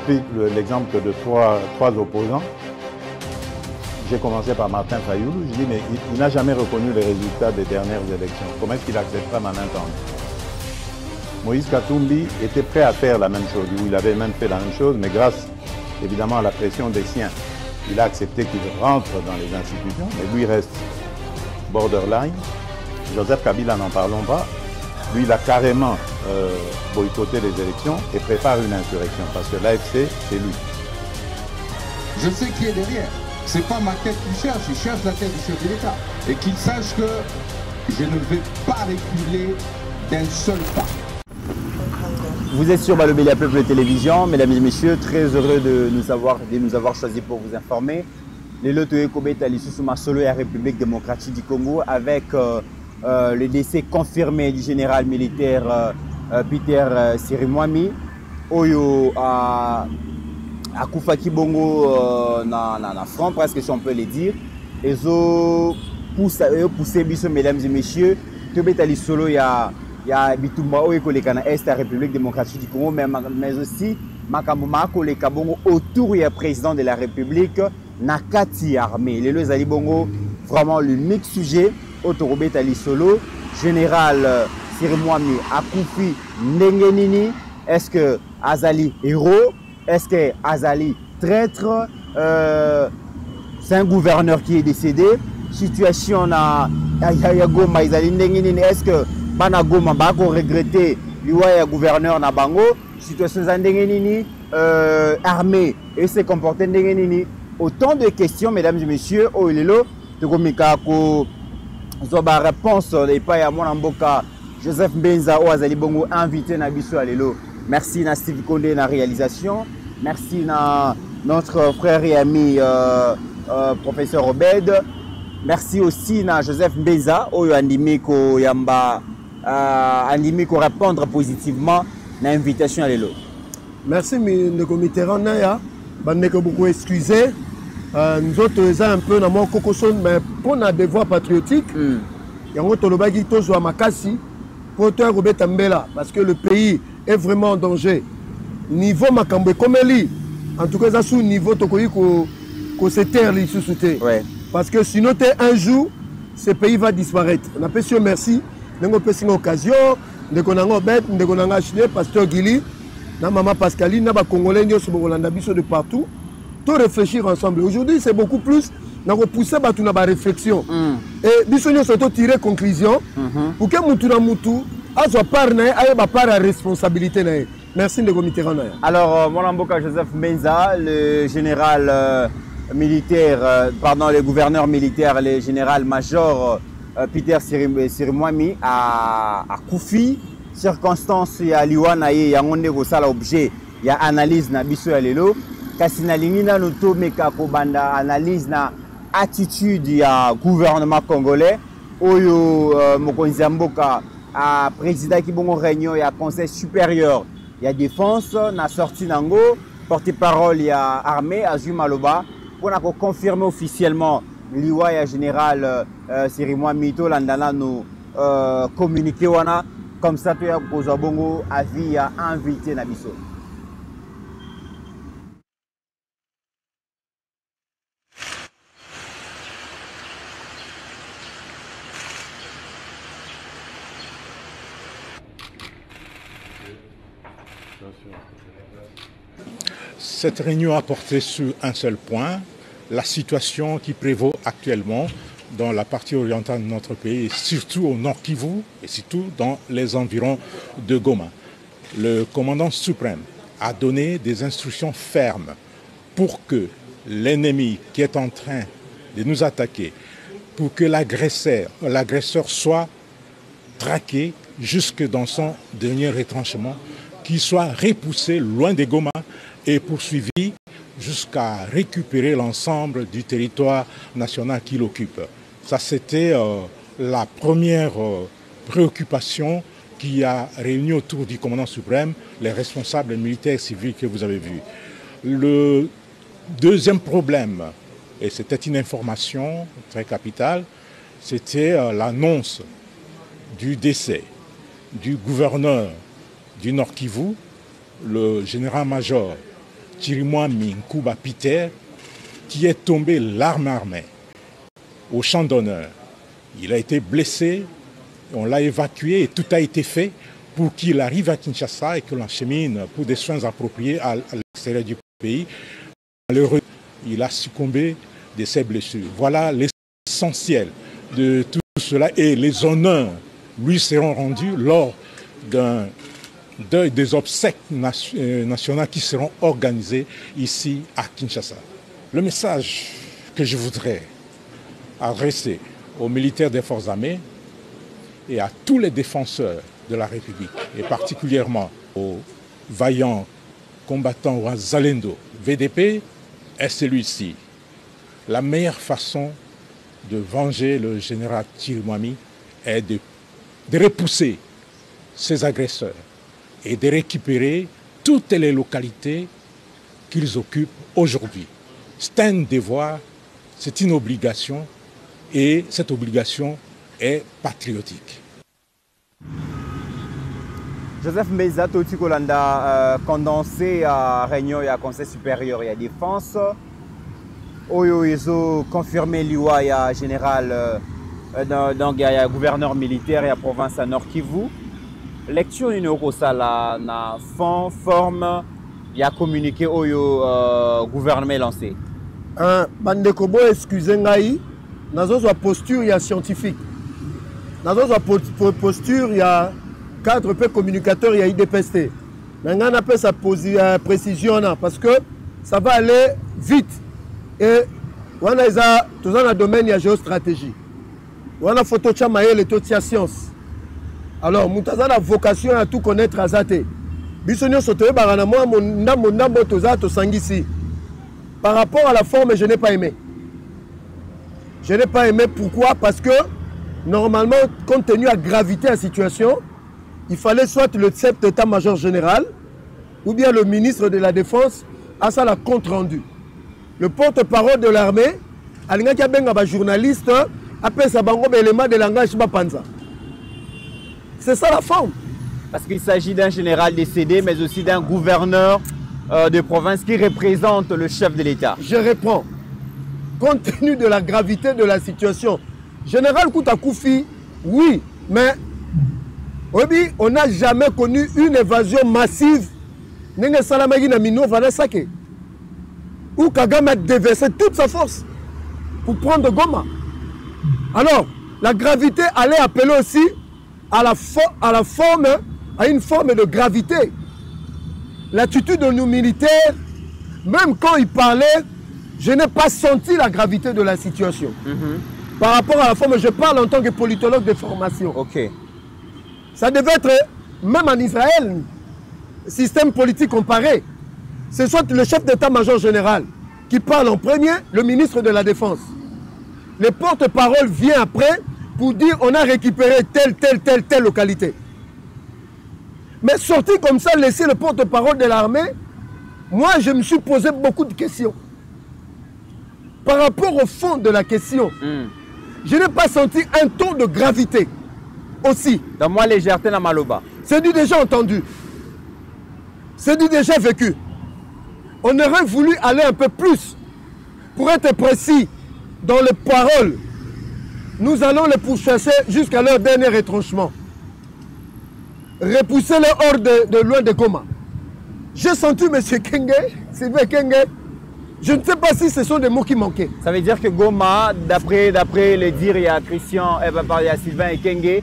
pris l'exemple de trois opposants. J'ai commencé par Martin Fayoulou. Je dis, mais il n'a jamais reconnu les résultats des dernières élections. Comment est-ce qu'il acceptera ma main tendue? Moïse Katumbi était prêt à faire la même chose. Il avait même fait la même chose, mais grâce évidemment à la pression des siens, il a accepté qu'il rentre dans les institutions, mais lui reste borderline. Joseph Kabila, n'en parlons pas. Lui, il a carrément boycotté les élections et prépare une insurrection parce que l'AFC, c'est lui. Je sais qui est derrière. C'est pas ma tête qu'il cherche, il cherche la tête du chef de l'État. Et qu'il sache que je ne vais pas reculer d'un seul pas. Vous êtes sur Balobelia Peuple Télévision, mesdames et messieurs, très heureux de nous avoir choisi pour vous informer. Les Lotoé Kobeta Lissoussouma Solo et la République démocratique du Congo avec le décès confirmé du général militaire Peter Sirimwami, Oyo à Koufaki Bongo na front, presque si on peut le dire. Et zo poussé biso, mesdames et messieurs, Kobeta Lissolo ya Bitumba Oyo koleka na Est la République démocratique du Congo, mais aussi Makambo koleka bongo autour du président de la République Nakati armée. Les Lezali Bongo, vraiment l'unique sujet. Autorobeta Lissolo, général Sirimwami Akoufi Ndengenini. Est-ce que Azali héros? Est-ce que Azali traître? C'est un gouverneur qui est décédé. Situation à Goma, est-ce que Bana Goma va regretter le gouverneur na Bango? Situation Ndengenini armée et se comporter Ndengenini. Autant de questions, mesdames et messieurs. Oh, il est là. Zoba réponse et pas à mon amboka Joseph Mbenza ou Azali Bongo invité na biso alelo. Merci na Steve Kondé na réalisation. Merci na notre frère et ami professeur Obed. Merci aussi na Joseph Mbenza ou andimiko yamba andimiko répondre positivement na invitation alelo. Merci le comité Naya. Bande que beaucoup excusez. Nous autres, un peu dans mon cocoson, mais pour un devoir patriotique, il y a un autre qui est à Makassi pour te remettre parce que le pays est vraiment en danger. Niveau Makambo, comme elle en tout cas, ça sous niveau Tokoyi qu'on se terre sous soutien. Parce que sinon, un jour, ce pays va disparaître. On appelle sur merci. Nous avons une occasion, nous avons bête, nous avons acheté, Pasteur Guili, Maman Pascaline, nous avons Congolais, nous avons de partout. Réfléchir ensemble. Aujourd'hui, c'est beaucoup plus dans repousser la réflexion. Et nous sommes tirer conclusion pour que Moutou soit part de responsabilité. Merci de comité. Alors, mon amboka Joseph Mbenza, le général militaire, pardon, le gouverneur militaire, le général-major Peter Sirimwami à Koufi, circonstance ya liwana ye yangonde ko sala objet ya analyse na biso ya lelo. Kasi na lingina noto meka ko banda analyse na attitude ya gouvernement congolais oyo mokonzi ya mboka a président ki bongo réunion ya conseil supérieur ya défense na sorti nango porte-parole ya armée Azui Maloba pour na ko confirmer officiellement liwa ya général Sirimwami to landana no communiquer wana comme ça to ya kozwa bongo avis ya invité na biso. Cette réunion a porté sur un seul point, la situation qui prévaut actuellement dans la partie orientale de notre pays, surtout au nord Kivu et surtout dans les environs de Goma. Le commandant suprême a donné des instructions fermes pour que l'ennemi qui est en train de nous attaquer, pour que l'agresseur soit traqué jusque dans son dernier retranchement, qu'il soit repoussé loin de Goma et poursuivi jusqu'à récupérer l'ensemble du territoire national qu'il occupe. Ça, c'était la première préoccupation qui a réuni autour du commandant suprême les responsables militaires et civils que vous avez vus. Le deuxième problème, et c'était une information très capitale, c'était l'annonce du décès du gouverneur du Nord Kivu, le général-major Chirimwami Nkuba Peter, qui est tombé l'arme armée au champ d'honneur. Il a été blessé, on l'a évacué et tout a été fait pour qu'il arrive à Kinshasa et que l'enchemine pour des soins appropriés à l'extérieur du pays. Malheureusement, il a succombé de ses blessures. Voilà l'essentiel de tout cela et les honneurs lui seront rendus lors des obsèques nationales qui seront organisées ici à Kinshasa. Le message que je voudrais adresser aux militaires des forces armées et à tous les défenseurs de la République, et particulièrement aux vaillants combattants Wazalendo VDP, est celui-ci. La meilleure façon de venger le général Chirimwami est de repousser ces agresseurs et de récupérer toutes les localités qu'ils occupent aujourd'hui. C'est un devoir, c'est une obligation, et cette obligation est patriotique. Joseph Mbeza, Toti Kolanda, condensé à Réunion et à Conseil supérieur et à Défense. Oyo Iso confirmé l'IWA et à général, donc il y a gouverneur militaire et à province à Nord Kivu. Lecture numéro ça là, na fond, forme, il y a communiqué Oyo gouvernement lancé. Bandekobo excusez ngai, nazo sa posture il y a scientifique. Nazo sa posture il y a cadre peu communicateur il y a IDPST. Nanga n'a pas sa précision là parce que ça va aller vite. Et on a tout dans le domaine de la géostratégie. On a photo chamaye les taux de science. Alors, nous avons la vocation à tout connaître à Zate. Bisonio sotoye barana moi mon toza to sangisi. Par rapport à la forme, je n'ai pas aimé. Je n'ai pas aimé pourquoi? Parce que normalement, compte tenu de la gravité de la situation, il fallait soit le chef d'état-major général ou bien le ministre de la Défense à ça la compte rendu. Le porte-parole de l'armée, alinga ki abenga ba journaliste, appelle ça bango élément de langage bapanza. C'est ça la forme. Parce qu'il s'agit d'un général décédé, mais aussi d'un gouverneur de province qui représente le chef de l'État. Je reprends. Compte tenu de la gravité de la situation, général Kouta Koufi, oui, mais on n'a jamais connu une évasion massive. Nenge Salamagi na Mino Vanessake. Où Kagame a déversé toute sa force pour prendre Goma. Alors, la gravité allait appeler aussi à une forme de gravité. L'attitude de nos militaires, même quand ils parlaient, je n'ai pas senti la gravité de la situation. Par rapport à la forme, je parle en tant que politologue de formation. Ok. Ça devait être, même en Israël, système politique comparé. C'est soit le chef d'état-major général qui parle en premier, le ministre de la Défense. Le porte-parole vient après pour dire on a récupéré telle localité. Mais sorti comme ça, laisser le porte-parole de l'armée, moi je me suis posé beaucoup de questions. Par rapport au fond de la question, je n'ai pas senti un ton de gravité aussi. Dans moi, légèreté dans Maloba. C'est du déjà entendu. C'est du déjà vécu. On aurait voulu aller un peu plus. Pour être précis dans les paroles, nous allons les pourchasser jusqu'à leur dernier retranchement. Repousser-les hors de loin de Goma. J'ai senti M. Kenge, Sylvain Kenge, je ne sais pas si ce sont des mots qui manquaient. Ça veut dire que Goma, d'après les dires, il y a Christian, il y a Sylvain et Kenge,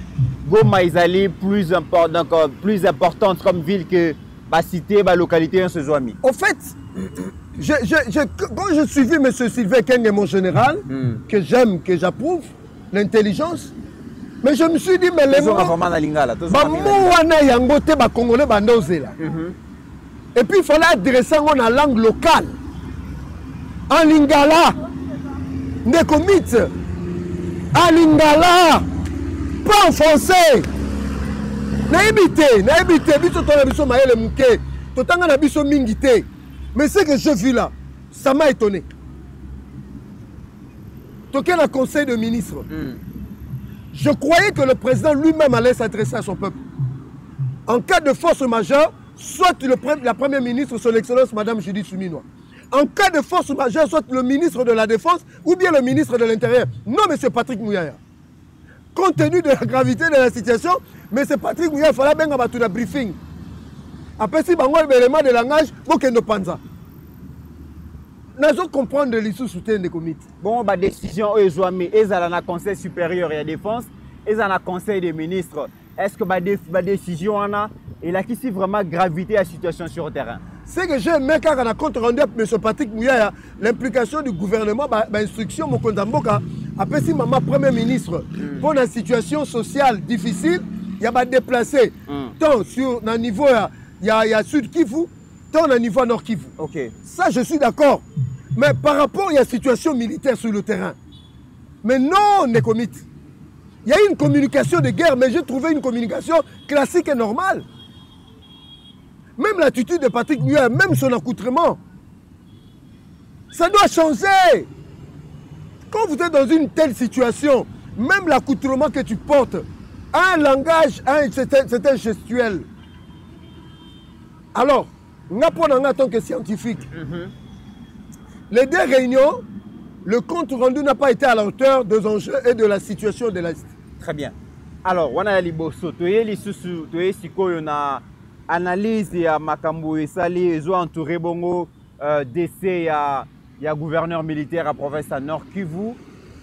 Goma ils allaient plus importante comme ville que la cité, la localité, un Sezoami. Au fait, quand j'ai suivi M. Sylvain Kenge, mon général, que j'aime, que j'approuve, l'intelligence, mais je me suis dit, mais les mots, et puis il fallait adresser en la langue locale. En lingala, nekomite, en lingala, pas en français. Naïbité, biso tona biso maele mouké, totanga na biso mingité. Mais ce que j'ai vu là, ça m'a étonné. Toqué le conseil de ministres. Je croyais que le président lui-même allait s'adresser à son peuple. En cas de force majeure, soit la première ministre, son excellence, Madame Judith Suminwa. En cas de force majeure, soit le ministre de la Défense ou bien le ministre de l'Intérieur. Non, M. Patrick Mouyaya. Compte tenu de la gravité de la situation, M. Patrick Mouyaya, il fallait bien avoir un briefing. Après, si on a un élément de langage, il faut qu'il ne pense pas. Nous devons comprendre l'issue soutien des comités. Bon, la décision est jouée, ils ont un conseil supérieur de la défense, ils ont un conseil des ministres. Est-ce que la décision est qui vraiment gravité de la situation sur le terrain? C'est que j'ai aimé quand on a compte rendu à M. Patrick Mouyaya l'implication du gouvernement, l'instruction, mon compte en boca. Après, si maman premier ministre, pour une situation sociale difficile, il y a déplacé tant sur un niveau, il y a Sud Kivu, tant au niveau Nord Kivu. Okay. Ça, je suis d'accord. Mais par rapport à la situation militaire sur le terrain, mais non, Nécomite. Il y a une communication de guerre, mais j'ai trouvé une communication classique et normale. Même l'attitude de Patrick Mouyaya, même son accoutrement, ça doit changer. Quand vous êtes dans une telle situation, même l'accoutrement que tu portes a un langage, c'est un gestuel. Alors, en tant que scientifique, les deux réunions, le compte rendu n'a pas été à la hauteur des enjeux et de la situation de l'Est. Très bien. Alors, on a liboso, tu as analyse ya makambo esali ezo entouré bongo décès ya gouverneur militaire à province à Nord Kivu.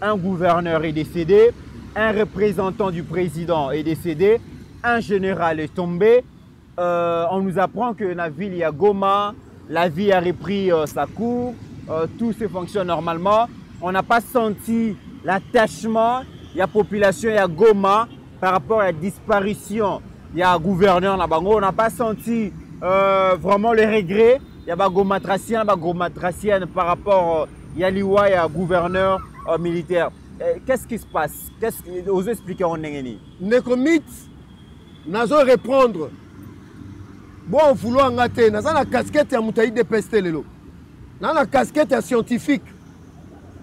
Un gouverneur est décédé, un représentant du président est décédé, un général est tombé. On nous apprend que dans la ville il y a Goma, la vie a repris sa cour, tout se fonctionne normalement. On n'a pas senti l'attachement de la population à Goma par rapport à la disparition. Il y a un gouverneur là-bas, on n'a pas senti vraiment le regret. Il y a des gomatraciens par rapport à Liwa, il y a un gouverneur militaire. Qu'est-ce qui se passe? Vous expliquez en Nengeni? Nécomite, nous allons répondre. Bon, vouloir ngater, nous avons la casquette à Moutaï de Pestelelo. Nous avons la casquette à scientifique.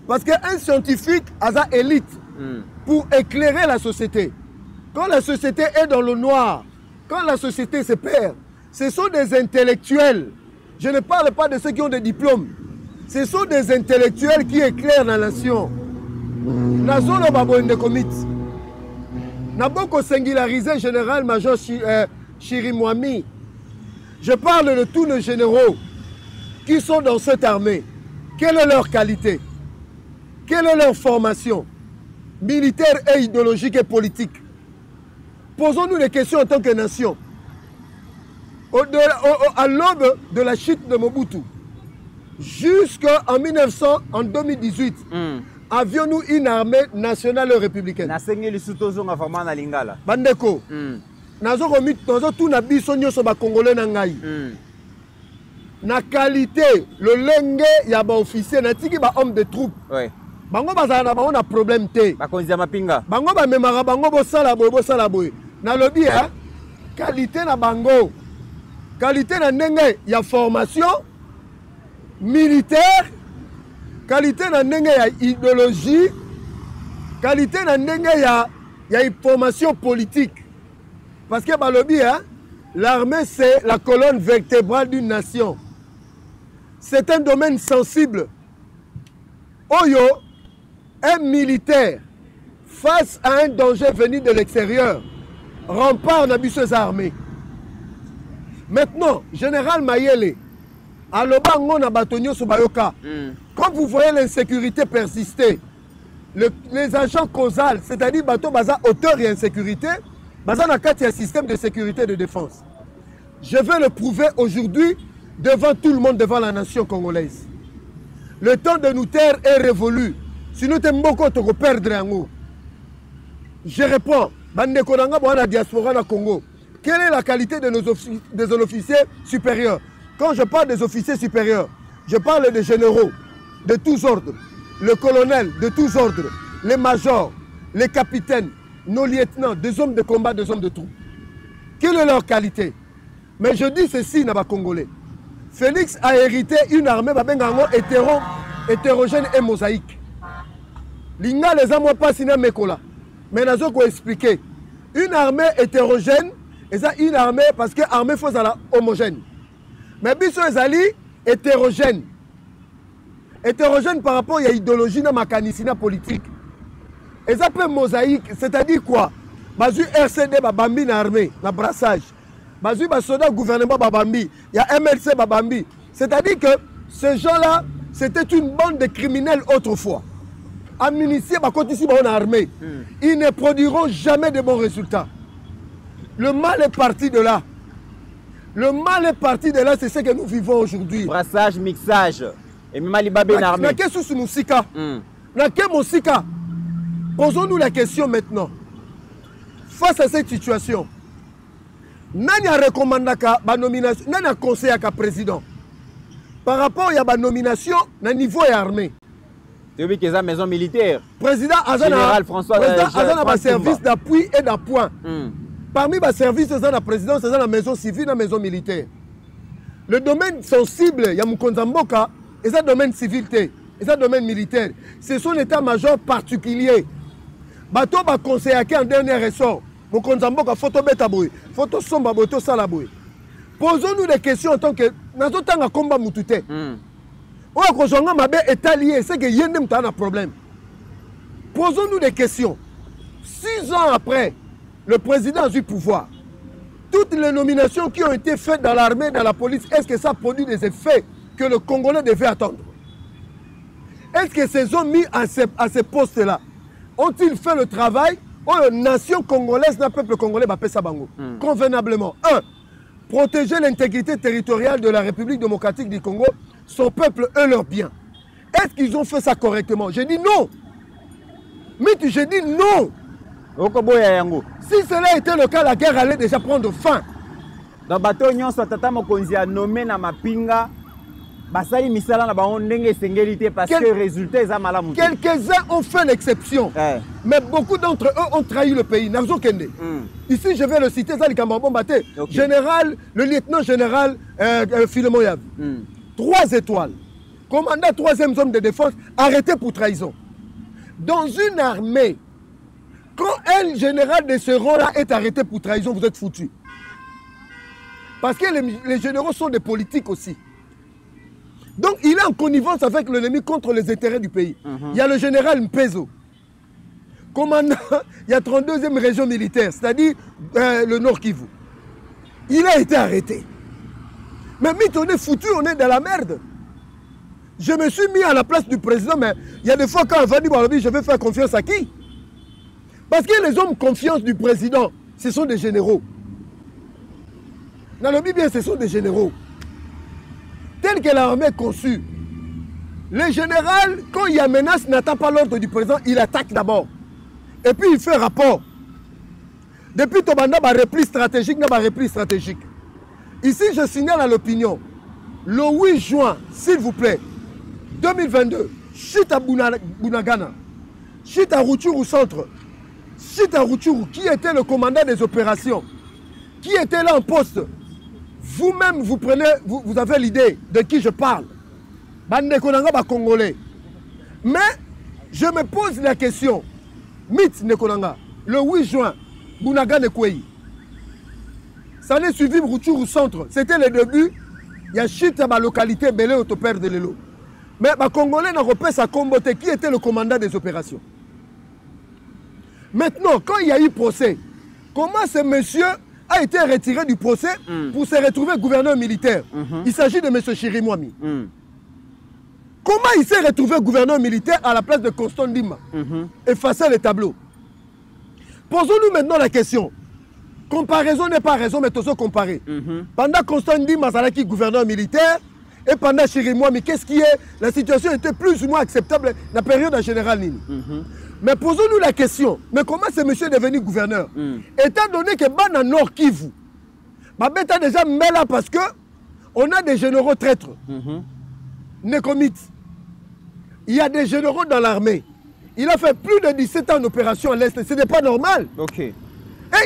Parce qu'un scientifique a une élite pour éclairer la société. Quand la société est dans le noir, quand la société se perd, ce sont des intellectuels. Je ne parle pas de ceux qui ont des diplômes. Ce sont des intellectuels qui éclairent la nation. Nous avons des comités. Nous avons singularisé général-major Chirimwami. Je parle de tous les généraux qui sont dans cette armée. Quelle est leur qualité? Quelle est leur formation militaire et idéologique et politique? Posons-nous des questions en tant que nation. À l'aube de la chute de Mobutu, jusqu'en 2018, avions-nous une armée nationale républicaine? Bandeko, na qualité, le lengue, il y a un officier, un homme de troupe. Bango bazana bango na problème te. Bakonzi mapinga. Bango ba memara bango bo sala boy. Na lobi qualité na bango. Qualité na ndenge ya formation militaire, qualité na ndenge ya idéologie, qualité na ndenge ya formation politique. Parce que ba lobi l'armée c'est la colonne vertébrale d'une nation. C'est un domaine sensible. Oyo, un militaire face à un danger venu de l'extérieur, rempart n'abusseuse armée. Maintenant, général Mayele, à l'Obango na Batonio Sobayoka, quand vous voyez l'insécurité persister, les agents causales, c'est-à-dire bateau baza auteur et insécurité, baza na kati un système de sécurité et de défense. Je vais le prouver aujourd'hui devant tout le monde, devant la nation congolaise. Le temps de nous taire est révolu. Si nous sommes beaucoup de perdre en haut. Je réponds, la diaspora na Congo. Quelle est la qualité de des officiers supérieurs? Quand je parle des officiers supérieurs, je parle des généraux de tous ordres, le colonel de tous ordres, les majors, les capitaines, nos lieutenants, des hommes de combat, des hommes de troupes. Quelle est leur qualité? Mais je dis ceci, Naba Congolais. Félix a hérité une armée hétérogène et mosaïque. Linga les amours pas sinon Mekola. Mais nous allons expliquer. Une armée hétérogène Et ça, une armée, parce que l'armée faut être homogène. Mais biso ezali hétérogène. Hétérogène par rapport à l'idéologie, à la mécanique, politique. Et ça peut mosaïque, c'est-à-dire quoi? Bazu RCD babambi na armée, na brassage. Bazu basoda gouvernement babambi, il y a MLC babambi. C'est-à-dire que ces gens-là, c'était une bande de criminels autrefois. Amnistiés, ici en armée. Ils ne produiront jamais de bons résultats. Le mal est parti de là. Le mal est parti de là, c'est ce que nous vivons aujourd'hui. Brassage, mixage. Et même Alibaba en armée. Posons-nous la question maintenant. Face à cette situation, nani a recommandé la nomination, nani a conseillé à président par rapport à la nomination à niveau armé. Tu veux que la maison militaire. Président Général François a un service d'appui et d'appoint. Parmi les services de la présidence, c'est la maison civile et la maison militaire. Le domaine sensible, il y a Mkonzamboka, et ça domaine civil, et ça domaine militaire. C'est son état-major particulier. Bateau va conseiller en dernier ressort. Mkonzamboka, photo betaboui, photo somba boto salaboui. Posons-nous des questions en tant que. Nous avons un combat moutouté. On a conjoint ma belle état lié, c'est que yendem t'as un problème. Posons-nous des questions. 6 ans après, le président a eu pouvoir. Toutes les nominations qui ont été faites dans l'armée, dans la police, est-ce que ça produit des effets que le Congolais devait attendre? Est-ce que ces hommes mis à ces postes-là ont-ils fait le travail? Une nation congolaise, un peuple congolais, convenablement. 1. Protéger l'intégrité territoriale de la République démocratique du Congo, son peuple et leurs biens. Est-ce qu'ils ont fait ça correctement? J'ai dit non. Mais j'ai dit non. Si cela était le cas, la guerre allait déjà prendre fin. Dans bateau nyonso tata mokonzi a nommé na mapinga basali misala na bango ndenge sengélité parce que résultat est malamu. Quelques-uns ont fait l'exception. Mais beaucoup d'entre eux ont trahi le pays. Nazo Kende. Ici je vais le citer Zali Kambambo Mbate, général, le lieutenant général Philemon Yav. 3 étoiles. Commandant 3e zone de défense arrêté pour trahison. Dans une armée, quand un général de ce rang-là est arrêté pour trahison, vous êtes foutus. Parce que les généraux sont des politiques aussi. Donc il est en connivence avec l'ennemi contre les intérêts du pays. Il y a le général Mpezo. Commandant, il y a 32e région militaire, c'est-à-dire le Nord Kivu. Il a été arrêté. Mais on est foutu, on est dans la merde. Je me suis mis à la place du président, mais il y a des fois quand on va dire, je vais faire confiance à qui? Parce que les hommes confiance du président, ce sont des généraux. Dans le bien, ce sont des généraux. Tel que l'armée est conçue. Le général, quand il y a menace, n'attend pas l'ordre du président, il attaque d'abord. Et puis il fait rapport. Depuis Tobanda, il y a repli stratégique, stratégique. Ici, je signale à l'opinion, le 8 juin, s'il vous plaît, 2022, chute à Bunagana, chute à Rutshuru Centre, chute à Rutshuru, qui était le commandant des opérations, qui était là en poste. Vous-même, vous avez l'idée de qui je parle. Bandekonanga Congolais. Mais je me pose la question, Mythe Nekonanga, le 8 juin, Bunagana Kwei. Ça n'est suivi Rutshuru Centre. C'était le début. Il y a chute à ma localité, Belé Autopère de Lelo. Mais les Congolais n'ont pas sa comboté qui était le commandant des opérations. Maintenant, quand il y a eu procès, comment ce monsieur a été retiré du procès pour se retrouver gouverneur militaire? Il s'agit de M. Chirimwami. Comment il s'est retrouvé gouverneur militaire à la place de Constant Ndima? Effacer les tableaux. Posons-nous maintenant la question. Comparaison n'est pas raison, mais toujours comparer. Pendant Constant Ndima, qui gouverneur militaire, et pendant Chirimwami, qu'est-ce qui est? La situation était plus ou moins acceptable dans la période en général Nini. Mais posons-nous la question, mais comment ce monsieur est devenu gouverneur? Étant donné que Bana Nord Kivu, Babeta déjà met là parce que on a des généraux traîtres. Nekomite. Il y a des généraux dans l'armée. Il a fait plus de 17 ans en opération à l'Est. Ce n'est pas normal. Et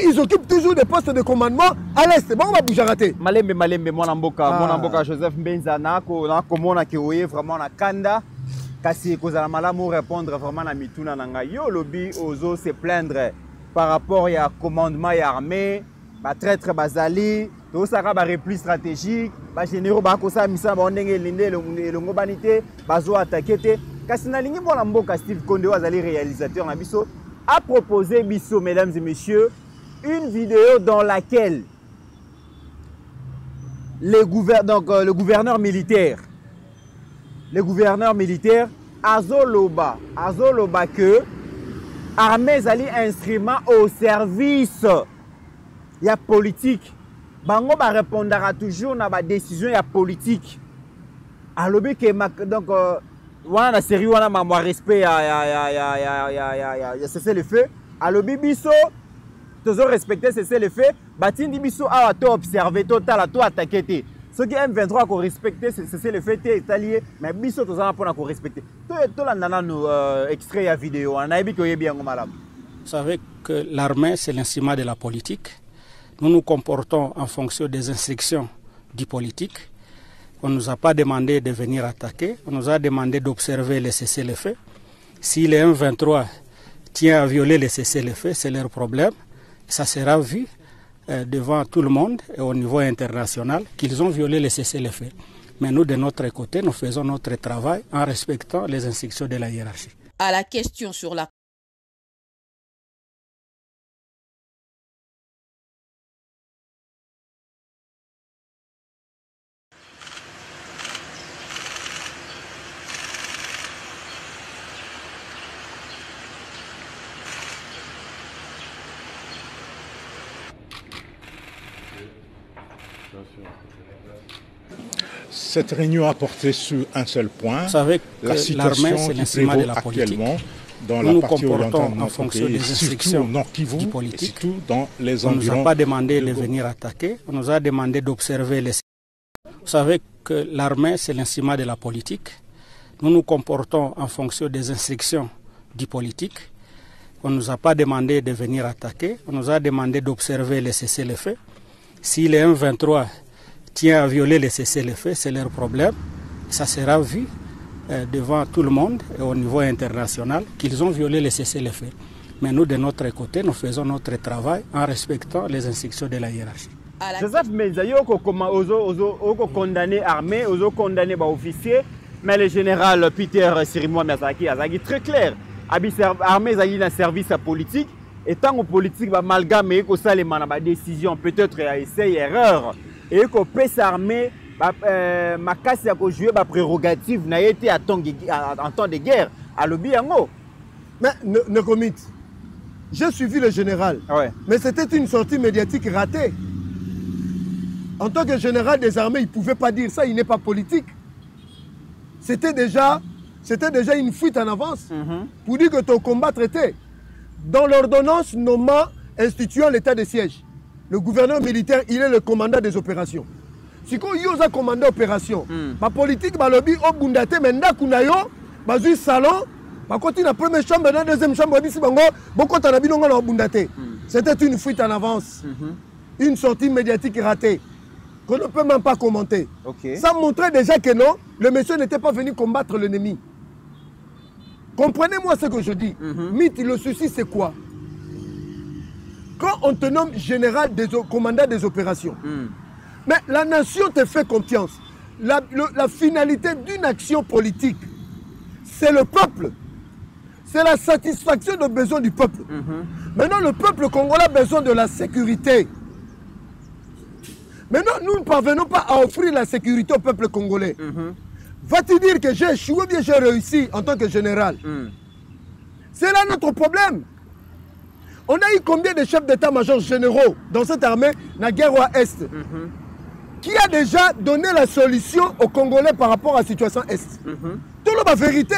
ils occupent toujours des postes de commandement à l'Est. Bon, on va bouger rater. Malembe, mon Mboka, Joseph Mbenzana, komona ki oye vraiment na kanda. Kasi kozala malamu répondre vraiment na mituna nanga yo lobby ozo se plaindre par rapport à commandement et armée traître bazali, tout ça va repli stratégique, ba généraux ba kosa misa ba ndenge linde longo banité, bazo attaquer te. Kasi na lingi mona mboka Steve Konde azali réalisateur na biso a proposé biso mesdames et messieurs une vidéo dans laquelle le gouverneur militaire azoloba que armée zali instrument au service ya politique. Bango ba répondra toujours na ba décision ya politique. Alobi que donc wana série wana ma respect ya cessez le feu. Alobi biso toujours respecter cessez le feu. Batindi biso awa to observer total to attaquer te. Ceux qui M23 ko respecter cessez le feu te italien mais biso tozana pona ko respecter. To la nana nous extrait ya vidéo. On a bien bien malam. Vous savez que l'armée c'est l'instrument de la politique. Nous nous comportons en fonction des instructions du politique. On ne nous a pas demandé de venir attaquer, on nous a demandé d'observer les cessez-le-feu. Si les M23 tiennent à violer les cessez-le-feu, c'est leur problème. Ça sera vu devant tout le monde et au niveau international qu'ils ont violé les cessez-le-feu. Mais nous, de notre côté, nous faisons notre travail en respectant les instructions de la hiérarchie. À la question sur la Cette réunion a porté sur un seul point, vous savez que la situation qui prévaut actuellement dans la partie orientale de notre pays, surtout au Nord Kivu, et surtout dans les environs. On ne nous a pas demandé de venir attaquer, on nous a demandé d'observer les... Vous savez que l'armée, c'est l'instrument de la politique. Nous nous comportons en fonction des instructions du politique. On ne nous a pas demandé de venir attaquer, on nous a demandé d'observer les cessez-le-feu. Si les M23 tiennent à violer les cessez-le-feu, c'est leur problème. Ça sera vu devant tout le monde et au niveau international qu'ils ont violé les cessez-le-feu. Mais nous, de notre côté, nous faisons notre travail en respectant les instructions de la hiérarchie. Joseph Mezayo, on condamné l'armée, on condamné les officiers, mais le général Peter Sirimo Miyazaki a dit très clair. L'armée a un service politique. Et tant que politique va amalgamer que ça les décision peut-être essai erreur et que peut s'armer ma casse à jouer ma prérogative n'a été en temps de guerre à l'obiango. Mais ne commit. J'ai suivi le général. Ouais. Mais c'était une sortie médiatique ratée. En tant que général des armées, il ne pouvait pas dire ça, il n'est pas politique. C'était déjà une fuite en avance pour dire que ton combat traité. Dans l'ordonnance nommant, instituant l'état de siège, le gouverneur militaire, il est le commandant des opérations. Si on y a commandé opération, ma politique, ma lobby, au Bundate, menda kunayo, bazu salon, ma continue la première chambre, la deuxième chambre, beaucoup de Bundate. C'était une fuite en avance, une sortie médiatique ratée, qu'on ne peut même pas commenter. Okay. Ça montrait déjà que non, le monsieur n'était pas venu combattre l'ennemi. Comprenez-moi ce que je dis. Mythe, le souci, c'est quoi? Quand on te nomme général, commandant des opérations, mais la nation te fait confiance. La finalité d'une action politique, c'est le peuple. C'est la satisfaction des besoins du peuple. Maintenant, le peuple congolais a besoin de la sécurité. Maintenant, nous ne parvenons pas à offrir la sécurité au peuple congolais. Va-t-il dire que j'ai échoué ou bien j'ai réussi en tant que général? C'est là notre problème. On a eu combien de chefs d'état-major généraux dans cette armée, la guerre à Est, qui a déjà donné la solution aux Congolais par rapport à la situation Est? Tout le monde vérité.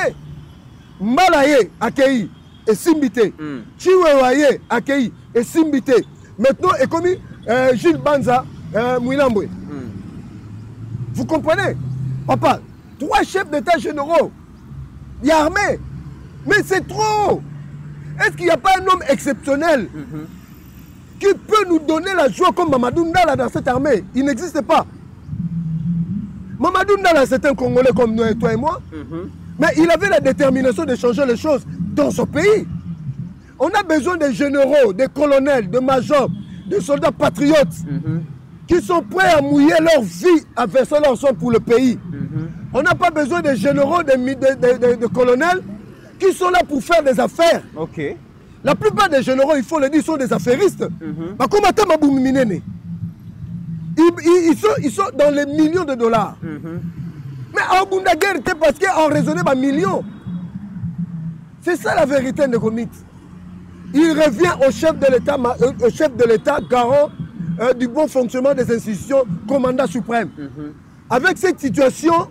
Mbalaye accueilli et Simbité. Chiwewaye accueilli et Simbité. Maintenant, et comme Gilles Banza, Mouilamboué. Vous comprenez? Papa, 3 chefs d'état généraux, il y a armée, mais c'est trop. Est-ce qu'il n'y a pas un homme exceptionnel qui peut nous donner la joie comme Mamadou Ndala dans cette armée? Il n'existe pas. Mamadou Ndala, c'est un Congolais comme nous et toi et moi, mais il avait la détermination de changer les choses dans son pays. On a besoin des généraux, des colonels, de majors, des soldats patriotes qui sont prêts à mouiller leur vie, à verser leur sang pour le pays. On n'a pas besoin de généraux, de colonels qui sont là pour faire des affaires. La plupart des généraux, il faut le dire, sont des affairistes. Ils sont dans les millions de dollars. Mais en Bundaguerre, c'est parce qu'on raisonnait par millions. C'est ça la vérité de Comit. Il revient au chef de l'État, garant du bon fonctionnement des institutions, commandant suprême. Avec cette situation,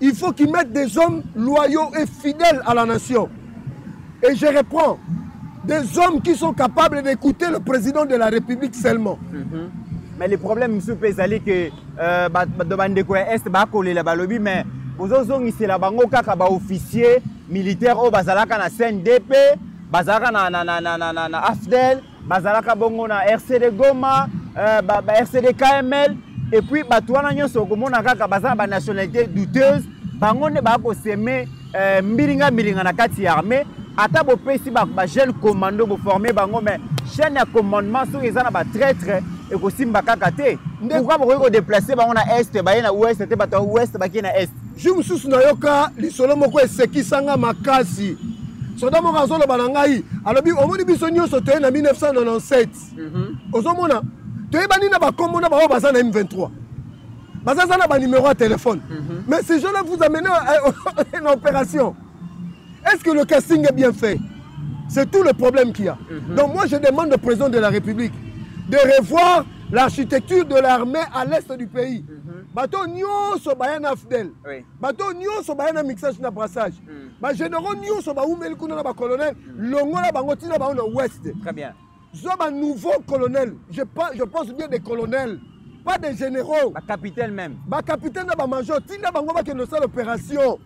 il faut qu'il mette des hommes loyaux et fidèles à la nation. Et je reprends, des hommes qui sont capables d'écouter le président de la République seulement. Mais le problème, M. Pézali, que mais vous avez dit que officier militaire au Bazalaka na CNDP, Bazalaka na AFDEL, Bazalaka bongo na RCD Goma, RCD KML, et puis Batouana Nyonso komona kaka bazala ba nationalité douteuse, bango ne ba ko seme mbiringa na kati armée, ata bo pesi ba jeune commando bo former bango mais chaîne ya commandement so ezana ba traître et ko simba kaka te. Pourquoi vous ko déplacer bango na est ba na ouest te bato ouest ba ki na est. Je me suis nayoka lisolo moko esekisanga makasi. Soda mo razolo banangai alobi omoni biso nyonso te na 1997. Ozomona toyebani na ba kombo na ba baza na M23. Baza na ba numéro de téléphone. Mais ces gens-là vous amènent à une opération. Est-ce que le casting est bien fait? C'est tout le problème qu'il y a. Donc moi je demande au président de la République de revoir l'architecture de l'armée à l'est du pays. Bateau nyonso bayana fidèle. Bateau nyonso bayana mixage na brassage. Ba généraux nyonso ba umeli kuna na ba colonel, longola bango tina ba na ouest. Très bien. Zoba nouveau colonel, je pense bien des colonels, pas des généraux. Ba capitaine même. Ba capitaine na ba major, tina bango ba keno sa l'opération.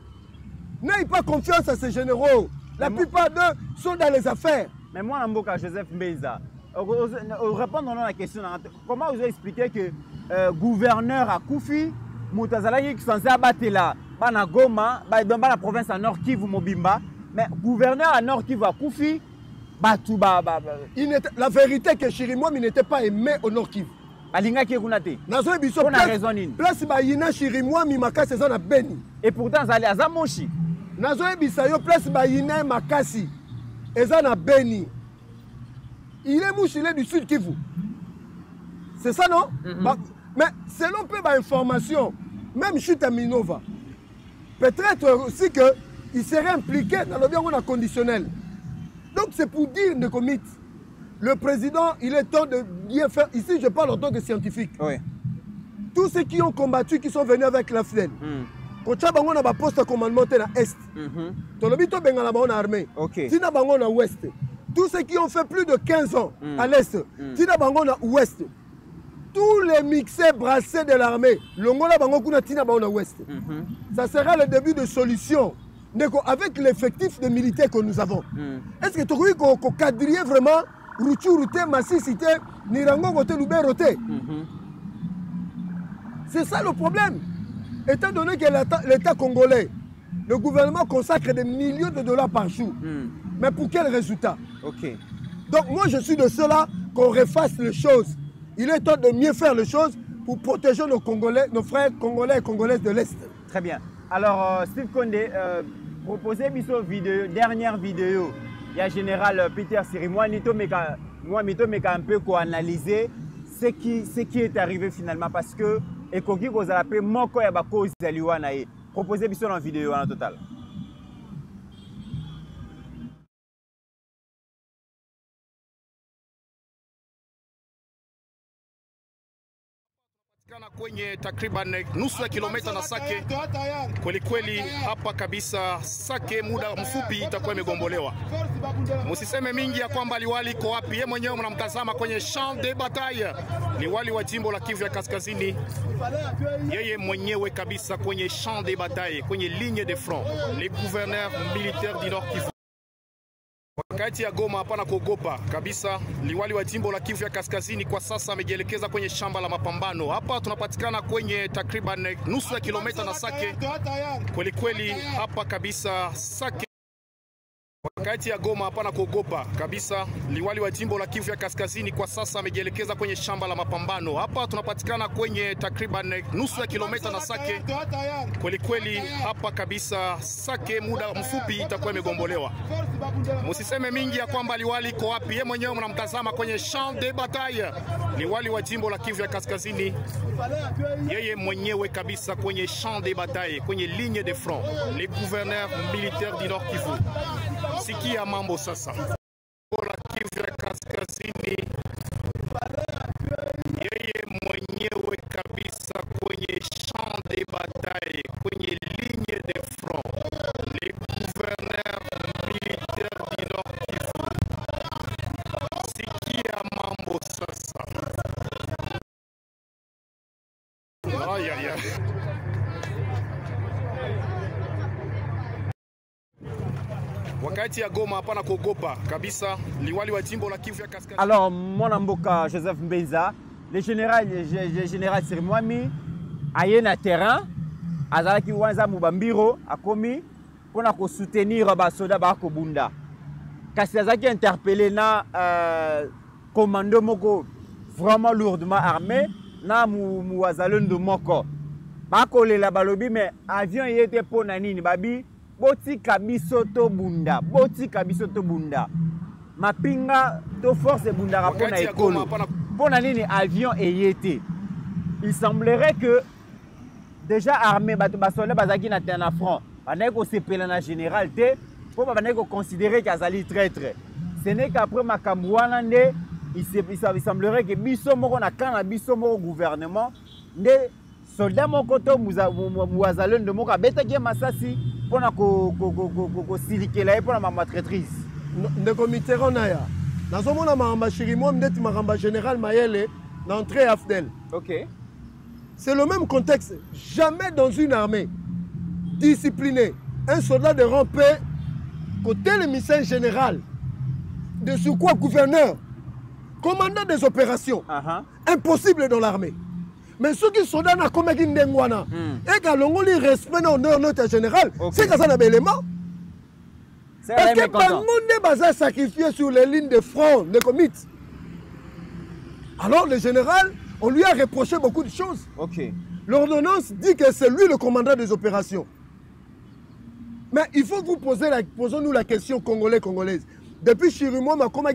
N'ayez pas confiance à ces généraux. La plupart d'eux sont dans les affaires. Mais moi, Mboka Joseph Mbeza, répondons à la question. Comment vous expliquez que gouverneur à Koufi, Moutazalaki qui est censé abattre là, Bana Goma, dans la province à Nord Kivu, Mobimba, mais gouverneur à Nord Kivu à Koufi, la vérité que Chirimwami n'était pas aimé au Nord Kivu. Alinga qui est kunate. Nazo biso place ba yina Chirimwami makasi za na Beni. Et pourtant ça allait à Zamoshi. Nazo bisa yo place ba yina makasi eza na Beni. Il est mouchilé du sud Kivu. C'est ça non? Mais selon peu d'informations, même Chute Minova, peut-être aussi qu'il serait impliqué dans le bien conditionnel. Donc c'est pour dire de commit. Le président, il est temps de bien faire. Ici, je parle en tant que scientifique. Tous ceux qui ont combattu, qui sont venus avec la FLN. Quand tu as un poste de commandement à l'Est, tu as une armée. Tu as un Ouest. Tous ceux qui ont fait plus de 15 ans à l'Est, tu as un Ouest. Tous les mixés brassés de l'armée, ça sera le début de solution. Avec l'effectif de militaires que nous avons. Est-ce que tu crois qu'on quadrille vraiment Routé, Massicité, Nirango, Roté, Loubé, Roté? C'est ça le problème. Étant donné que l'État congolais, le gouvernement consacre des millions de dollars par jour. Mais pour quel résultat? Donc moi je suis de ceux-là qu'on refasse les choses. Il est temps de mieux faire les choses pour protéger nos Congolais, nos frères congolais et congolaises de l'Est. Très bien. Alors Steve Condé, proposez une dernière vidéo. Il y a général Peter Sirimwani, moi un peu pour analyser ce qui est arrivé finalement parce que Ekoki Kozalape Moko Yabako Zaliwanae. Proposez une vidéo en total. Kwenye takriban nusu ya kilomita na Sake, kweli kweli hapa kabisa Sake, muda mfupi itakuwa imegombolewa. Msiseme mingi ya kwamba liwali iko wapi, yeye mwenyewe mnamtazama kwenye champ de bataille, liwali wa jimbo la Kivu ya Kaskazini, yeye mwenyewe kabisa kwenye champ de bataille, kwenye ligne de front, les gouverneurs militaires du Nord Kivu. Wakati ya Goma hapana kuogopa kabisa. Liwali wa jimbo la Kivu ya Kaskazini kwa sasa amejielekeza kwenye shamba la mapambano. Hapa tunapatikana kwenye takriban nusu ya kilomita na Sake. Kweli kweli hapa kabisa Sake. Kati ya Goma hapana kuogopa kabisa. Liwali wa jimbo la Kivu ya Kaskazini kwa sasa amejielekeza kwenye shamba la mapambano. Hapa tunapatikana kwenye takriban nusu ya kilomita na Sake. Kweli kweli hapa kabisa Sake muda mfupi itakuwa imegombolewa. Msiseme mingi ya kwamba liwali iko wapi. Yeye mwenyewe mnamtazama kwenye champ de bataille. Liwali wa jimbo la Kivu ya Kaskazini yeye mwenyewe kabisa kwenye champ de bataille, kwenye ligne de front. Les gouverneurs militaires du Nord Kivu. Sikia mambo sasa. La Kivu ya Kaskazini yeye mwenyewe kabisa kwenye champ de bataille, kwenye ligne de front. Les gouverneurs militaires du Nord Kivu. Sikia mambo sasa. Aïe aïe aïe. Wakati ya Goma hapana kuogopa kabisa. Liwali wa jimbo la Kivu ya Kaskazini. Alors, mon amboka Joseph Mbenza, le général Sirimwami aye na terrain azalaki wanza mubambiro akomi pona ko soutenir ba soda ba ko bunda. Kasi azaki interpellé na commando moko vraiment lourdement armé na muwazalendo moko. Ba ko lela balobi mais avion yete pona nini babi boti kabiso to bunda, boti kabiso to bunda. Mapinga to force bunda rapona ekolo. Pona nini avion eyete. Il semblerait que déjà armé bato basole bazaki na terre na front. Banaye ko sepela na général te pour banaye ko considérer qu'azali traître. Ce n'est qu'après makambouana nde il semblerait que biso moko na kana biso moko gouvernement nde soldat moko to muwazalendo moko abetaki masasi pona ko silikela e pona ma traîtrise. Ndeko Mitterrand na ya nazomona maramba Chirimwami ndeti maramba général Mayele d'entrée Afdel. OK. C'est le même contexte. Jamais dans une armée disciplinée, un soldat de rang P, côté le médecin général, de sur quoi gouverneur, commandant des opérations, impossible dans l'armée. Mais ceux qui sont dans la comédie d'Engwana, et qui ont le respect dans notre général, c'est que ça n'a pas d'élément. Parce que tout le monde est sacrifié sur les lignes de front, les comités. Alors le général, on lui a reproché beaucoup de choses. Okay. L'ordonnance dit que c'est lui le commandant des opérations. Mais il faut vous posons-nous la question congolaise. Depuis Chirimwami, comme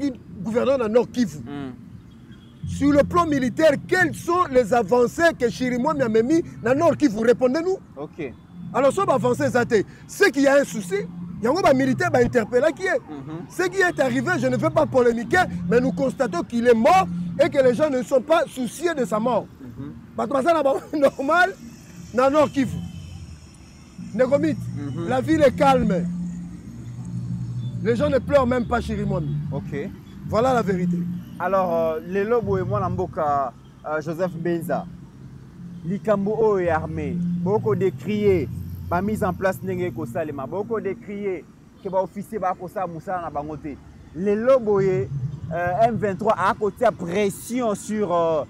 gouverneur dans Nord Kivu, sur le plan militaire, quelles sont les avancées que Chirimwami a mis dans Nord Kivu? Répondez-nous. Ok. Alors, si on va avancer, c'est qu'il y a un souci. Il y a un militaire qui interpellé qui est. Ce qui est arrivé, je ne veux pas polémiquer, mais nous constatons qu'il est mort et que les gens ne sont pas souciés de sa mort. Parce que c'est normal dans Nord Kivu. La ville est calme. Les gens ne pleurent même pas Chirimwami. Ok. Voilà la vérité. Alors, les lobos et moi, l'amboka Joseph Benza, Likambo est armé, beaucoup décrié. La mise en place n'est pas salema. Beaucoup décrié que les officiers sont Moussa na bangote. Les lobos et M23 a côté pression sur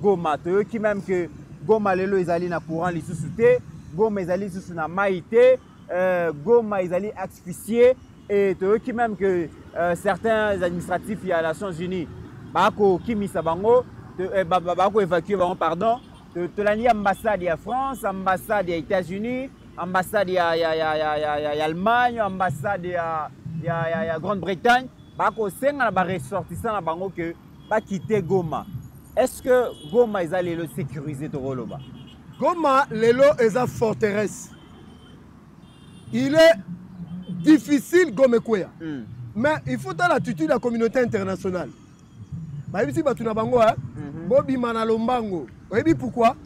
Goma. Qui même que Goma lelo ils allaient na courant les sous-soutés, Goma ils allaient sous na maïté, Goma ils allaient asphyxier et qui même que certains administratifs et à les Nations Unies bako kimisa bango bako évacuer bango pardon de l'ambassade de France, ambassade des États-Unis, ambassade de l'Allemagne, ambassade de Grande-Bretagne, bako senga ba ressortissant na bango que ba quitter Goma. Est-ce que Goma ils allaient le sécuriser to roloba? Goma lelo est une forteresse. Il est difficile Goma Kouya. Mais il faut dans l'attitude de la communauté internationale. Ici, Bobi Manalombango. Vous savez pourquoi?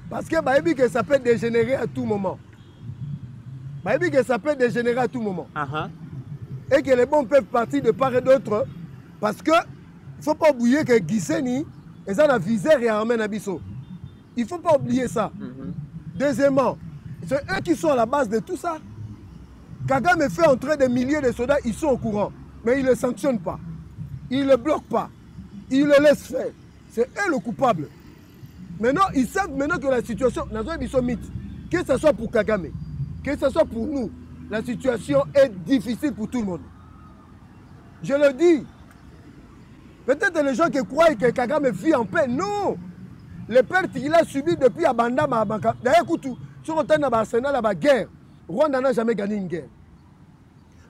Parce que ça peut dégénérer à tout moment. Ça peut dégénérer à tout moment. Et que les bons peuvent partir de part et d'autre. Parce que il ne faut pas oublier que Giseni est dans la visère et armée Nabiso. Il ne faut pas oublier ça. Deuxièmement, c'est eux qui sont à la base de tout ça. Kagame fait entrer des milliers de soldats, ils sont au courant. Mais ils ne le sanctionnent pas. Ils ne le bloquent pas. Ils le laissent faire. C'est eux le coupable. Maintenant, ils savent maintenant que la situation, que ce soit pour Kagame, que ce soit pour nous, la situation est difficile pour tout le monde. Je le dis. Peut-être les gens qui croient que Kagame vit en paix. Non. Les pertes qu'il a subies depuis Abanda, d'ailleurs, sur le terrain de l'Arsenal, la guerre, Rwanda n'a jamais gagné une guerre.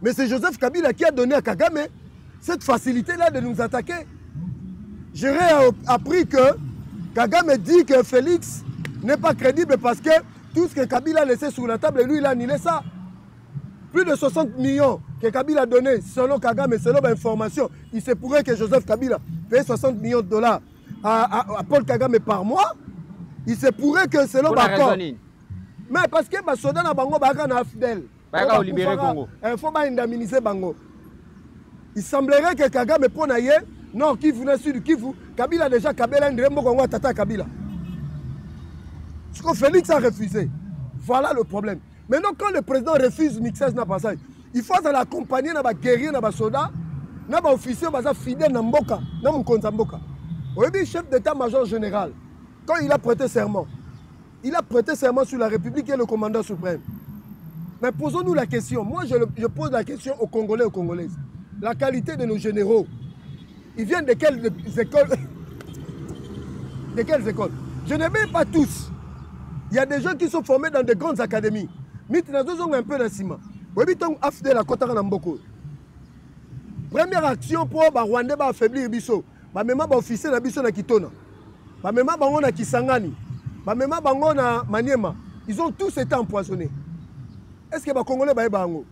Mais c'est Joseph Kabila qui a donné à Kagame cette facilité-là de nous attaquer. J'aurais appris que Kagame dit que Félix n'est pas crédible parce que tout ce que Kabila a laissé sur la table, lui, il a annulé ça. Plus de 60 millions que Kabila a donné, selon Kagame, selon l'information, il se pourrait que Joseph Kabila paye 60 millions de dollars à Paul Kagame par mois. Il se pourrait que selon l'accord. Mais parce que les soldats na bango na fidèle. Il faut indemniser bango. Il semblerait que Kagame ponaye non Kivu na sud Kivu, Kabila déjà Kabila ndrembo kongo tata Kabila. Ce que Félix a refusé. Voilà le problème. Maintenant, quand le président refuse mixage na passage, il faut l'accompagner na ba guerrier na ba soda, na ba officier ba fidèle na mboka, na mukonza mboka. Oui, chef d'état-major général, quand il a prêté serment sur la République et le commandant suprême. Mais posons-nous la question. Moi, je pose la question aux Congolais et aux Congolaises. La qualité de nos généraux, ils viennent de quelles écoles? De quelles écoles? Je ne mets pas tous. Il y a des gens qui sont formés dans de grandes académies. Mais ils ont un peu d'asima. Première action pour les Rwandais affaiblir Bisso. Même les officiers na Bisso na Kitona. Même bango na Kisangani. Même bango na Maniema. Ils ont tous été empoisonnés. Est-ce que les Congolais ba bango?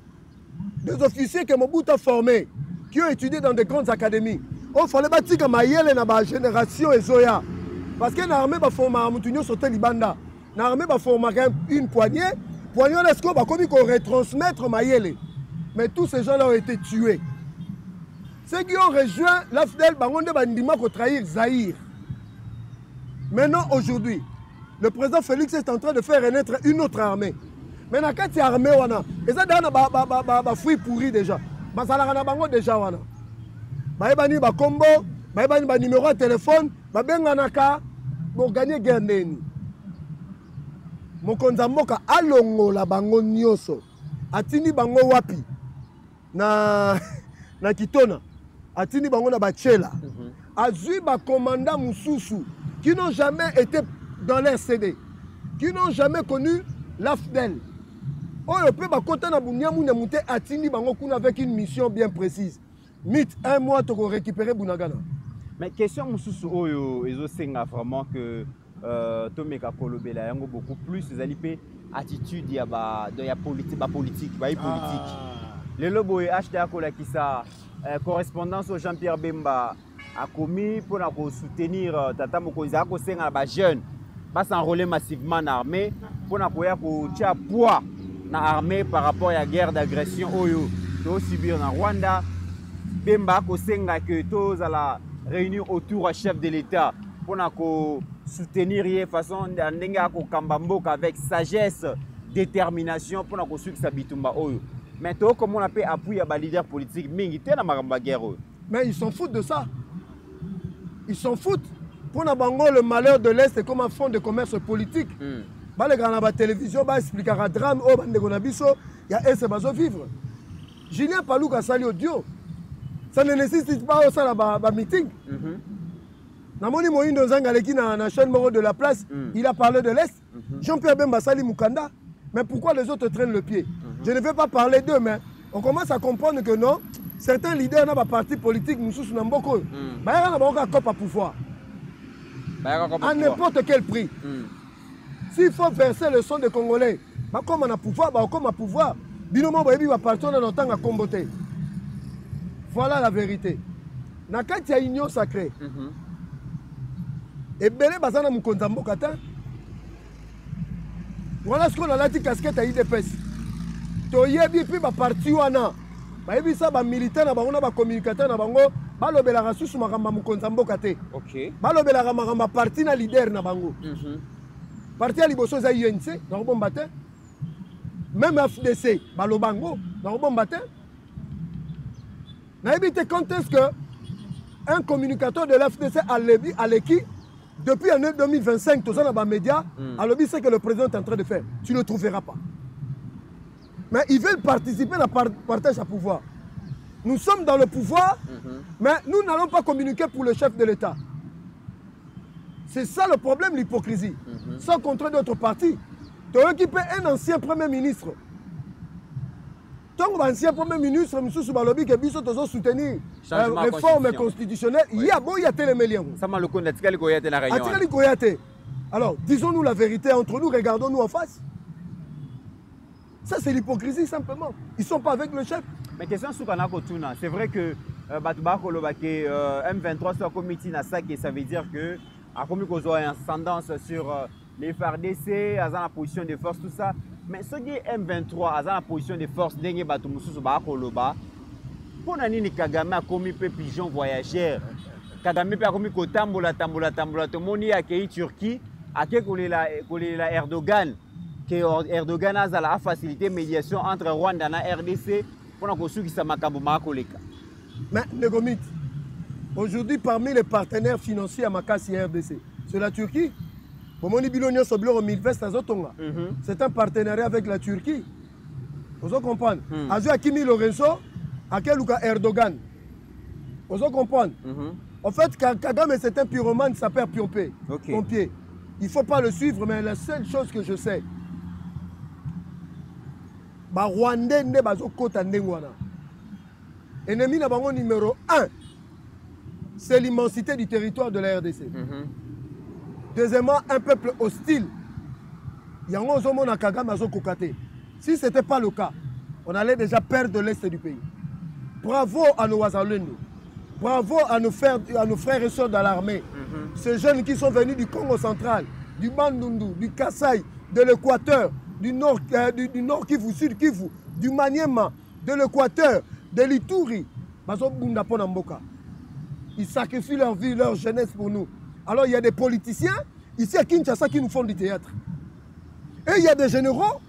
Des officiers que Mobutu a formés, qui ont étudié dans de grandes académies. Il fallait bâtir comme Mayele na ba génération et Zoya. Parce que l'armée va former à Moutounio sur Libanda. L'armée va former une poignée. Poignée est-ce qu'on va retransmettre Mayele. Mais tous ces gens-là ont été tués. Ceux qui ont rejoint l'AFDEL, Bangonde Bandima pour trahir Zahir. Maintenant, aujourd'hui, le président Félix est en train de faire renaître une autre armée. Maintenant, quand il y a armée, et ça, il y a fruits pourris déjà. Il y a bango déjà. Il y a combo, il y a numéro de téléphone, il y a pour gagner guerre. Mokonza mboka alongo la bango nyoso. Atini bango wapi na Kitona. Atini bango na Bachela. Azui ba commandant Moussousou qui n'ont jamais été dans l'RCD, qui n'ont jamais connu l'AFDEL. On peut ba kota na bunyamu na muté atini bango kuna avec une mission bien précise. Mythe, un mois tu récupérer Bunagana. Mais question Moussousou oyo ezo senga vraiment que Tomeka Kolobela yango beaucoup plus les alipé attitude ya politique. Le lobo et HTA Kolakisa correspondance au Jean-Pierre Bemba a commis pour soutenir Tata Mokonzi a kosenga ba jeune pas s'enrôler massivement en armée pour na koya ko tia poids na armée par rapport à la guerre d'agression oyo to subir na Rwanda. Bemba kosenga que tous à la réunir autour du chef de l'État pour na ko soutenir de façon avec sagesse, détermination pour nous suivre sa bitumba oyo. Mais tout comme on appelle appui à les leaders politiques, mais ils s'en foutent de ça. Ils s'en foutent. Pour nous le malheur de l'Est c'est comme un fonds de commerce politique. Les grands la télévision expliquer un drame au Bandegonabiso, il y a essaie de vivre. Julien Palou a sali audio. Ça ne nécessite pas au sein de meeting. Namoni Moïndo Zangaleki na la chaîne Moro de la place, il a parlé de l'Est. Jean-Pierre Bemba Sali Mukanda. Mais pourquoi les autres traînent le pied? Je ne vais pas parler d'eux, mais on commence à comprendre que non, certains leaders dans la parti politique nous soucions beaucoup. Ils ont un cop à pouvoir. À n'importe quel prix. S'il faut verser le son des Congolais, comme on a pouvoir, comme on a pouvoir, binomo va partir dans notre temps à comboter. Voilà la vérité. Dans il y a une union sacrée. Et Belé Bazana Mukonza Mbokata. Voilà ce qu'on a dit casquette à IDPS. Toyebi puis ba parti wana. Ba yebi ça ba militaire na bango na ba communicateur na bango, ba lobela rasusu makamba Mukonza Mbokate. OK. Ba lobela makamba parti na leader na bango. Parti à liboso za UNC, na bombate. Même FDC, ba lobango, na bombate. Na yebi te quand est-ce que un communicateur de l'FDC à l'équipe depuis l'année 2025, tous les médias, alors c'est que le président est en train de faire. Tu ne le trouveras pas. Mais ils veulent participer à la partage à pouvoir. Nous sommes dans le pouvoir, mais nous n'allons pas communiquer pour le chef de l'État. C'est ça le problème, l'hypocrisie. Sans compter d'autres partis. Tu as occupé un ancien Premier ministre. Donc, l'ancien Premier ministre, M. Soubalobi, qui a soutenu la réforme constitutionnelle, il y a beau, il y a téléméliens. Alors, disons-nous la vérité entre nous, regardons-nous en face. Ça, c'est l'hypocrisie, simplement. Ils ne sont pas avec le chef. Mais question sur Kanakotuna, c'est vrai que M23 soit comité na ça, ça veut dire que a comme une ascendance sur les FARDC, à la position de force, tout ça. Mais ce qui est M23, à la position de force, dengue batu mususu ba koloba. Pour nani Kagame a commis peu pigeon voyageur. Kagame a commis ko tambola. Tout moni a qui Turquie, a qui la Erdogan. Que Erdogan a la facilité médiation entre Rwanda et RDC pour que ceux qui sont mais Negomit, aujourd'hui parmi les partenaires financiers à Makassi et RDC, c'est la Turquie. C'est un partenariat avec la Turquie. Vous comprenez? Azu Akimi Lorenzo, Akeluka Erdogan. Vous comprenez? En fait, Kagame c'est un pyromane qui s'appelle Pompier. Il ne faut pas le suivre, mais la seule chose que je sais, Rwandais ne bazo kota ndengwana. Ennemi na bango numéro 1, c'est l'immensité du territoire de la RDC. Deuxièmement, un peuple hostile. Yango zomo na Kagame azo kokate. Si ce n'était pas le cas, on allait déjà perdre l'est du pays. Bravo à nos Wazalendo. Bravo à nos frères et sœurs dans l'armée. Ces jeunes qui sont venus du Congo central, du Bandundu, du Kasaï, de l'Équateur, du Nord Kivu, Sud Kivu, du Maniema, de l'Équateur, de l'Ituri. Ils sacrifient leur vie, leur jeunesse pour nous. Alors il y a des politiciens ici à Kinshasa qui nous font du théâtre. Et il y a des généraux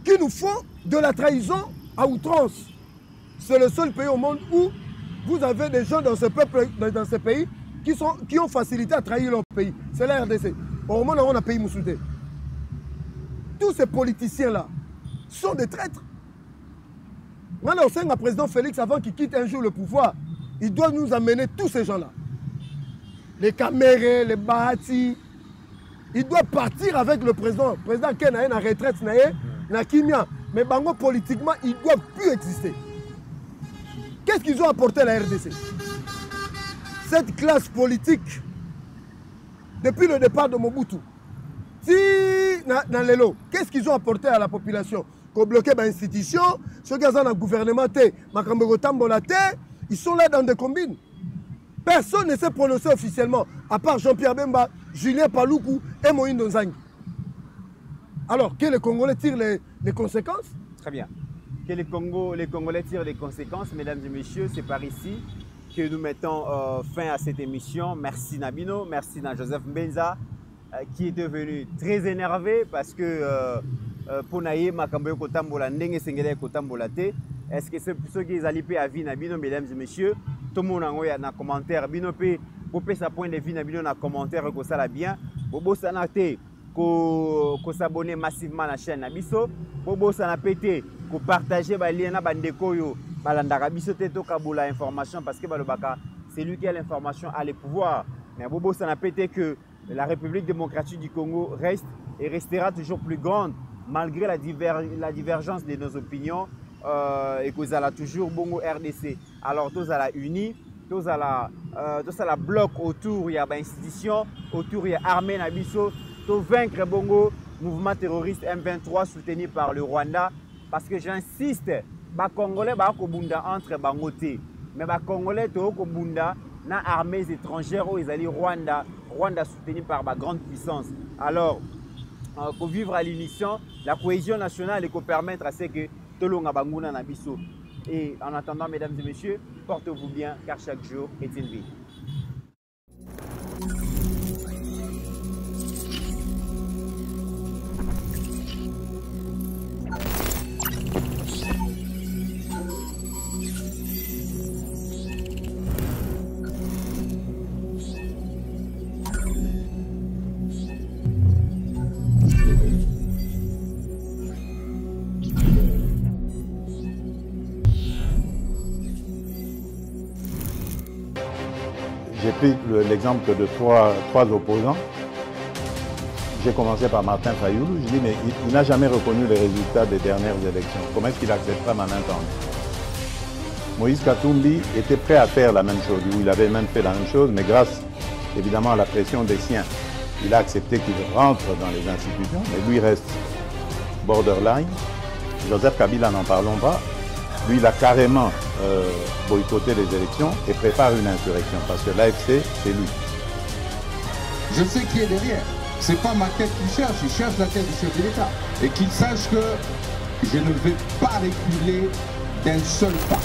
qui nous font de la trahison à outrance. C'est le seul pays au monde où vous avez des gens dans ce peuple, dans ce pays qui ont facilité à trahir leur pays. C'est la RDC. Au moment où on a pays Moussoudé. Tous ces politiciens-là sont des traîtres. Maintenant, le président Félix, avant qu'il quitte un jour le pouvoir, il doit nous amener tous ces gens-là. Les Kaméré, les Bahati. Il doit partir avec le président. Le président Ken a une retraite, na Kimia. Mais bango, politiquement, ils ne doivent plus exister. Qu'est-ce qu'ils ont apporté à la RDC? Cette classe politique, depuis le départ de Mobutu, si dans les lots, qu'est-ce qu'ils ont apporté à la population? Qu'on bloquait l'institution, ceux qui sont dans le gouvernement, ils sont là dans des combines. Personne ne s'est prononcé officiellement, à part Jean-Pierre Bemba, Julien Paloukou et Moïse Donzang. Alors, que les Congolais tirent les conséquences? Très bien. Que les Congolais tirent les conséquences, mesdames et messieurs, c'est par ici que nous mettons fin à cette émission. Merci Nabino, merci à Joseph Mbenza, qui est devenu très énervé parce que Ponaye Makamboyo Kotambola Ndenge Sengele Kotambola Te. Est-ce que c'est ceux qui ont alipé à vie Nabino, mesdames et messieurs? Tout le monde a un commentaire. Bino P, pour sa point de vue Nabino, un commentaire que ça l'a bien. Bobo Sanate, ko s'abonner massivement à la chaîne Nabiso. Bobo Sanapete, ko partager ba lien na bandeko yo. Balandaka biso te to kabula information parce que balobaka c'est lui qui a l'information, a le pouvoir. Mais Bobo Sanapete que la République démocratique du Congo reste et restera toujours plus grande malgré la divergence de nos opinions et que ça a toujours bongo RDC. Alors tous à la unis, tous à la bloc autour il y a une institution, autour il y a armée nabiso, tout vaincre bongo mouvement terroriste M23 soutenu par le Rwanda parce que j'insiste, les Congolais sont entre bangoté, mais les Congolais sont na armées étrangères où ils allaient Rwanda soutenu par ma grande puissance. Alors, pour vivre à l'unisson, la cohésion nationale et pour permettre à ce que tout le monde na biso. Et en attendant, mesdames et messieurs, portez-vous bien car chaque jour est une vie. J'ai pris l'exemple de trois opposants. J'ai commencé par Martin Fayoulou. Je dis, mais il n'a jamais reconnu les résultats des dernières élections. Comment est-ce qu'il acceptera ma main tendue? Moïse Katumbi était prêt à faire la même chose. Il avait même fait la même chose, mais grâce évidemment à la pression des siens, il a accepté qu'il rentre dans les institutions, mais lui reste borderline. Joseph Kabila, n'en parlons pas. Lui, il a carrément boycotté les élections et prépare une insurrection, parce que l'AFC, c'est lui. Je sais qui est derrière. C'est pas ma tête qu'il cherche, il cherche la tête du chef de l'État. Et qu'il sache que je ne vais pas reculer d'un seul pas.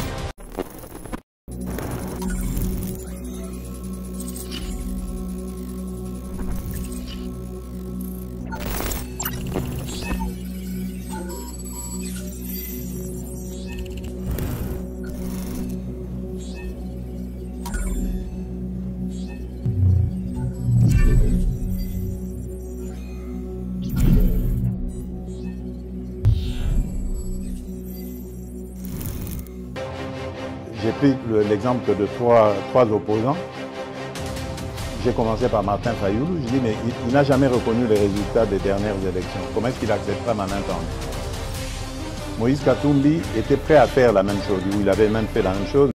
J'ai pris l'exemple de trois opposants. J'ai commencé par Martin Fayoulou. Je dis, mais il n'a jamais reconnu les résultats des dernières élections. Comment est-ce qu'il acceptera ma main tendue? Moïse Katumbi était prêt à faire la même chose. Il avait même fait la même chose.